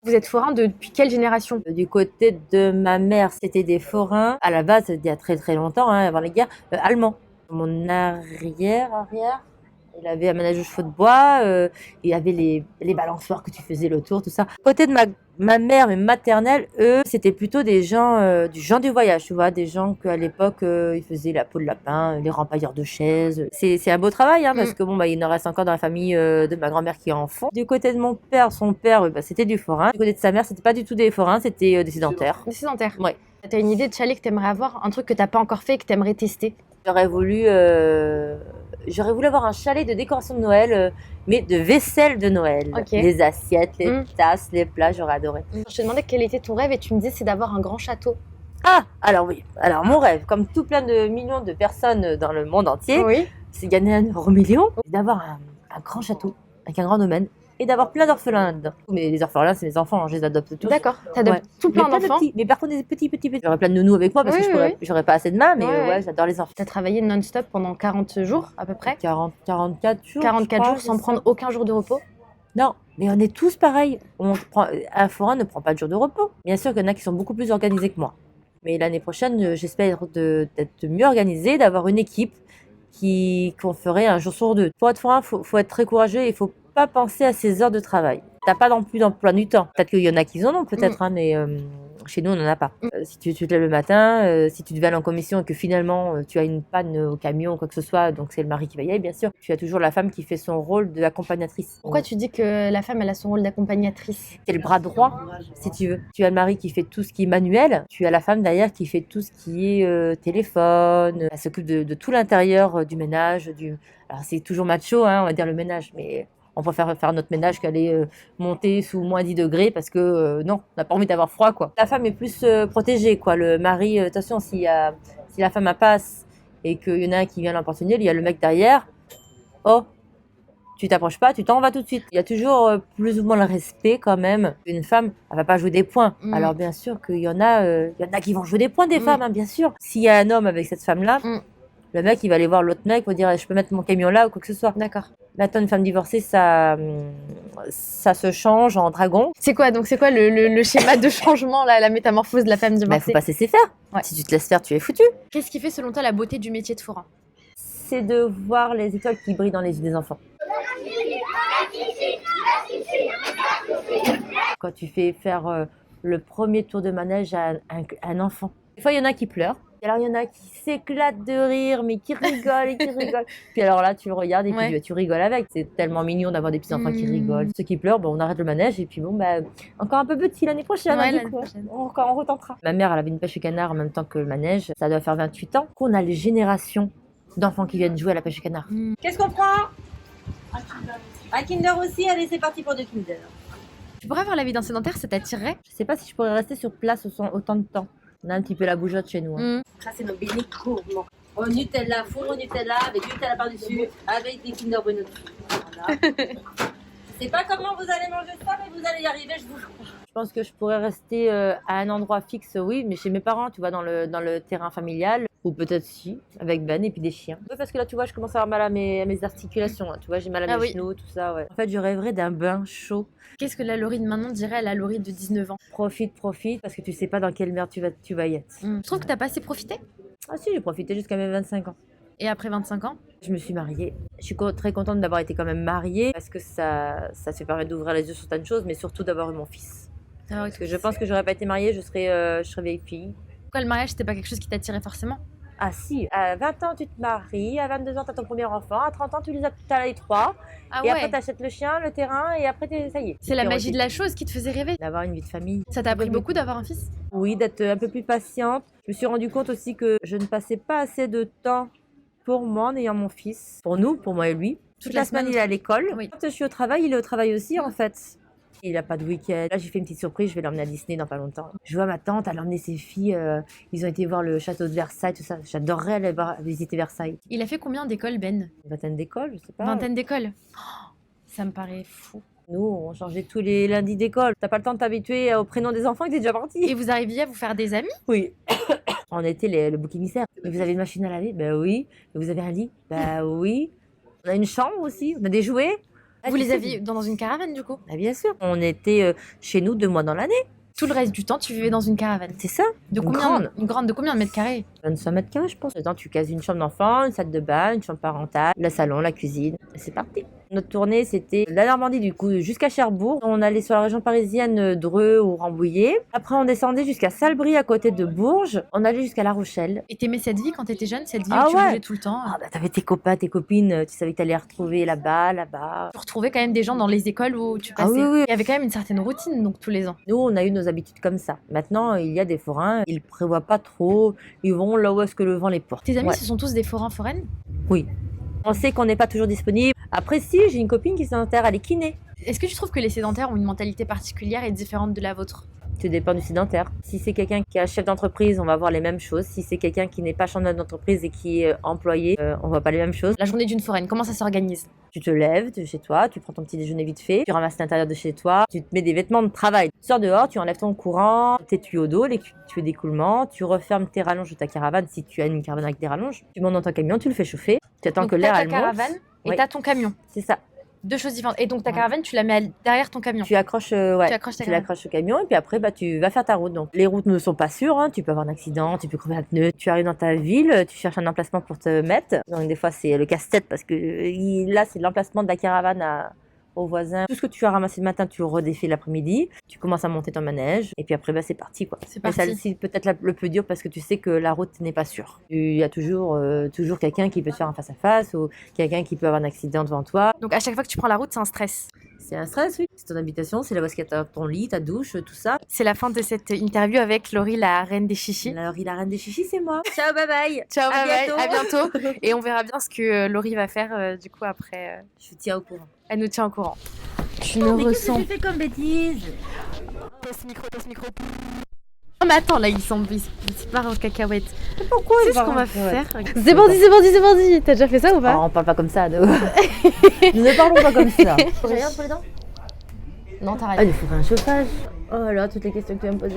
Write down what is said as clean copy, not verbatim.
Vous êtes forain depuis quelle génération? Du côté de ma mère, c'était des forains, à la base, il y a très très longtemps, hein, avant les guerres, allemands. Mon arrière, il avait un ménage de chevaux de bois, il y avait les balançoires que tu faisais le tour, tout ça. Côté de ma mère, mais maternelle, eux, c'était plutôt des gens du voyage, tu vois, des gens qu'à l'époque, ils faisaient la peau de lapin, les rempailleurs de chaises. C'est un beau travail, hein, parce que bon, bah, il en reste encore dans la famille de ma grand-mère qui en font. Du côté de mon père, son père, bah, c'était du forain. Du côté de sa mère, c'était pas du tout des forains, c'était des sédentaires. Des sédentaires. Ouais. T'as une idée de chalet que t'aimerais avoir? Un truc que t'as pas encore fait et que t'aimerais tester? J'aurais voulu avoir un chalet de décoration de Noël, mais de vaisselle de Noël. Ok. Les assiettes, les tasses, les plats, j'aurais adoré. Je te demandais quel était ton rêve et tu me disais c'est d'avoir un grand château. Ah, alors oui. Alors mon rêve, comme tout plein de millions de personnes dans le monde entier, Oui. c'est gagner un euro million, c'est d'avoir un grand château avec un grand domaine et d'avoir plein d'orphelins dedans. Mais les orphelins, c'est mes enfants, hein, je les adopte tous. D'accord. T'adoptes tout plein Mais d'enfants. Mais par contre, des petits. J'aurais plein de nounous avec moi parce Oui, que j'aurais pas assez de mains, mais Ouais. j'adore les enfants. T'as travaillé non-stop pendant 40 jours à peu près? 44 jours. 44 je crois, jours sans c'est ça. prendre aucun jour de repos? Non, mais on est tous pareils. Un forain ne prend pas de jour de repos. Bien sûr qu'il y en a qui sont beaucoup plus organisés que moi. Mais l'année prochaine, j'espère d'être mieux organisée, d'avoir une équipe qu'on ferait un jour sur deux. Pour être forain, faut être très courageux et il faut pas penser à ses heures de travail. T'as pas non plus d'emploi du temps. Peut-être qu'il y en a qui en ont, peut-être, hein, mais chez nous, on n'en a pas. Si tu te lèves le matin, si tu devais aller en commission et que finalement tu as une panne au camion ou quoi que ce soit, donc c'est le mari qui va y aller, bien sûr. Tu as toujours la femme qui fait son rôle d'accompagnatrice. Pourquoi tu dis que la femme elle a son rôle d'accompagnatrice? C'est le bras droit, si tu veux. Tu as le mari qui fait tout ce qui est manuel, tu as la femme derrière qui fait tout ce qui est téléphone, elle s'occupe de tout l'intérieur du ménage. Alors c'est toujours macho, hein, on va dire le ménage, mais on préfère faire notre ménage qu'aller monter sous moins 10 degrés parce que non, on n'a pas envie d'avoir froid, quoi. La femme est plus protégée, quoi. Le mari, attention, si la femme passe et qu'il y en a un qui vient l'emporter, il y a le mec derrière. Oh, tu t'approches pas, tu t'en vas tout de suite. Il y a toujours plus ou moins le respect quand même. Une femme, elle va pas jouer des points. Alors bien sûr qu'il y en a qui vont jouer des points des femmes, hein, bien sûr. S'il y a un homme avec cette femme-là, le mec, il va aller voir l'autre mec, il va dire je peux mettre mon camion là ou quoi que ce soit. D'accord. Maintenant, une femme divorcée, ça se change en dragon. C'est quoi le schéma de changement, là, la métamorphose de la femme Il divorcée? faut pas se laisser faire. Ouais. Si tu te laisses faire, tu es foutu. Qu'est-ce qui fait selon toi la beauté du métier de forain? C'est de voir les étoiles qui brillent dans les yeux des enfants. Quand tu fais faire le premier tour de manège à un enfant. Des fois, il y en a qui pleurent. Alors, il y en a qui s'éclatent de rire, mais qui rigolent et qui rigolent. Puis alors là, tu le regardes et puis tu rigoles avec. C'est tellement mignon d'avoir des petits-enfants qui rigolent. Ceux qui pleurent, on arrête le manège et puis encore un peu petit l'année prochaine. Ouais, du coup, on retentera. Ma mère, elle avait une pêche au canard en même temps que le manège. Ça doit faire 28 ans qu'on a les générations d'enfants qui viennent jouer à la pêche au canard. Qu'est-ce qu'on prend? Un Kinder aussi. Allez, c'est parti pour 2 Kinder. Tu pourrais avoir la vie d'un sédentaire, ça t'attirerait? Je sais pas si je pourrais rester sur place autant de temps. On a un petit peu la bougeotte chez nous. Hein. Ça, c'est nos bénis gourmands. Au Nutella, four au Nutella, avec du Nutella par-dessus, avec des Kinder Bueno dessus. Voilà. Je sais pas comment vous allez manger ça, mais vous allez y arriver, je vous jure. Je pense que je pourrais rester à un endroit fixe, oui, mais chez mes parents, tu vois, dans le terrain familial. Ou peut-être si, avec Ben et puis des chiens. Oui, parce que là, tu vois, je commence à avoir mal à mes articulations. Hein. Tu vois, j'ai mal à mes genoux, tout ça, ouais. En fait, je rêverais d'un bain chaud. Qu'est-ce que la Laurie de maintenant dirait à la Laurie de 19 ans? Profite, parce que tu sais pas dans quelle merde tu vas y être. Je trouve que t'as pas assez profité. Ah si, j'ai profité jusqu'à mes 25 ans. Et après 25 ans? Je me suis mariée. Je suis très contente d'avoir été quand même mariée parce que ça te permet d'ouvrir les yeux sur certaines choses, mais surtout d'avoir eu mon fils. Parce que je pense que j'aurais pas été mariée, je serais vieille fille. Pourquoi le mariage, c'était pas quelque chose qui t'attirait forcément? Ah si, à 20 ans tu te maries, à 22 ans tu as ton premier enfant, à 30 ans tu as les 3, et après tu achètes le chien, le terrain, et après ça y est. C'est la magie de la chose qui te faisait rêver. D'avoir une vie de famille. Ça t'a appris beaucoup d'avoir un fils? Oui, d'être un peu plus patiente. Je me suis rendu compte aussi que je ne passais pas assez de temps pour moi en ayant mon fils. Pour nous, pour moi et lui. Toute la semaine il est à l'école. Oui. Quand je suis au travail, il est au travail aussi en fait. Il n'a pas de week-end. Là, j'ai fait une petite surprise, je vais l'emmener à Disney dans pas longtemps. Je vois ma tante, elle a emmené ses filles, ils ont été voir le château de Versailles, tout ça. J'adorerais aller visiter Versailles. Il a fait combien d'écoles, Ben? Une vingtaine d'écoles, je sais pas. Vingtaine d'écoles? Oh, ça me paraît fou. Nous, on changeait tous les lundis d'école. T'as pas le temps de t'habituer au prénom des enfants, ils étaient déjà partis. Et vous arriviez à vous faire des amis? Oui. On était le bouc émissaire. Mais vous avez une machine à laver? Ben oui. Mais vous avez un lit? Ben oui. On a une chambre aussi, on a des jouets. Vous les aviez dans une caravane du coup? Ah, bien sûr. On était chez nous 2 mois dans l'année. Tout le reste du temps, tu vivais dans une caravane. C'est ça. De Une combien grande. Une grande de combien de mètres carrés? 25 mètres carrés, je pense. Dedans, tu cases une chambre d'enfant, une salle de bain, une chambre parentale, le salon, la cuisine. Et c'est parti. Notre tournée, c'était la Normandie, du coup, jusqu'à Cherbourg. On allait sur la région parisienne, Dreux ou Rambouillet. Après, on descendait jusqu'à Salbris, à côté de Bourges. On allait jusqu'à La Rochelle. Et t'aimais cette vie quand t'étais jeune, cette vie Ah où tu ouais. bougeais tout le temps? Ah bah, t'avais tes copains, tes copines, tu savais que t'allais les retrouver là-bas, là-bas. Tu retrouvais quand même des gens dans les écoles où tu Ah passais. oui, oui. Il y avait quand même une certaine routine donc tous les ans. Nous, on a eu nos habitudes comme ça. Maintenant, il y a des forains, ils prévoient pas trop. Ils vont là où est-ce que le vent les porte. Tes amis, Ouais. ce sont tous des forains foraines? Oui. On sait qu'on n'est pas toujours disponible. Après, si, j'ai une copine qui est sédentaire, elle est kiné. Est-ce que tu trouves que les sédentaires ont une mentalité particulière et différente de la vôtre? Tout dépend du sédentaire. Si c'est quelqu'un qui est chef d'entreprise, on va voir les mêmes choses. Si c'est quelqu'un qui n'est pas chef d'entreprise et qui est employé, on voit pas les mêmes choses. La journée d'une foraine, comment ça s'organise? Tu te lèves de chez toi, tu prends ton petit déjeuner vite fait, tu ramasses l'intérieur de chez toi, tu te mets des vêtements de travail. Tu sors dehors, tu enlèves ton courant, tes tuyaux d'eau, les tuyaux d'écoulement, tu refermes tes rallonges de ta caravane si tu as une caravane avec des rallonges. Tu montes dans ton camion, tu le fais chauffer, tu attends Donc que l'air t'as ta elle monte. caravane et Oui. t'as ton camion. C'est ça. Deux choses différentes. Et donc ta Ouais. caravane, tu la mets derrière ton camion. Tu accroches, ouais. Tu accroches ta Tu caravane. l'accroches au camion et puis après tu vas faire ta route. Donc les routes ne sont pas sûres, hein. Tu peux avoir un accident, tu peux crever un pneu. Tu arrives dans ta ville, tu cherches un emplacement pour te mettre. Donc des fois c'est le casse-tête parce que là c'est l'emplacement de la caravane aux voisins. Tout ce que tu as ramassé le matin, tu le redéfais l'après-midi. Tu commences à monter ton manège et puis après c'est parti quoi. C'est Mais ça parti. c'est peut-être le plus dur parce que tu sais que la route n'est pas sûre. Il y a toujours quelqu'un qui peut te faire un face-à-face ou quelqu'un qui peut avoir un accident devant toi. Donc à chaque fois que tu prends la route, c'est un stress. C'est un stress, oui. C'est ton habitation, c'est là où est-ce qu'il y a ton lit, ta douche, tout ça. C'est la fin de cette interview avec Laurie, la reine des chichis. Laurie, la reine des chichis, c'est moi. Ciao, bye bye. Ciao, À bye bye, bientôt. à bientôt. Et on verra bien ce que Laurie va faire du coup après. Je vous tiens au courant. Elle nous tient au courant. Je Oh, me mais qu'est-ce que ressens. j'ai fait comme bêtise? Test micro, test micro. Non mais attends, là ils se barrent en cacahuète. Pourquoi Tu il sais ce qu'on va ouais. faire? C'est bon, c'est bon. T'as déjà fait ça ou pas? Oh, on parle pas comme ça, nous. Nous ne parlons pas comme ça. J'ai rien pour les dents? Non, Ah, t'arrêtes. il faudrait un chauffage. Oh là, toutes les questions que tu vas me poser.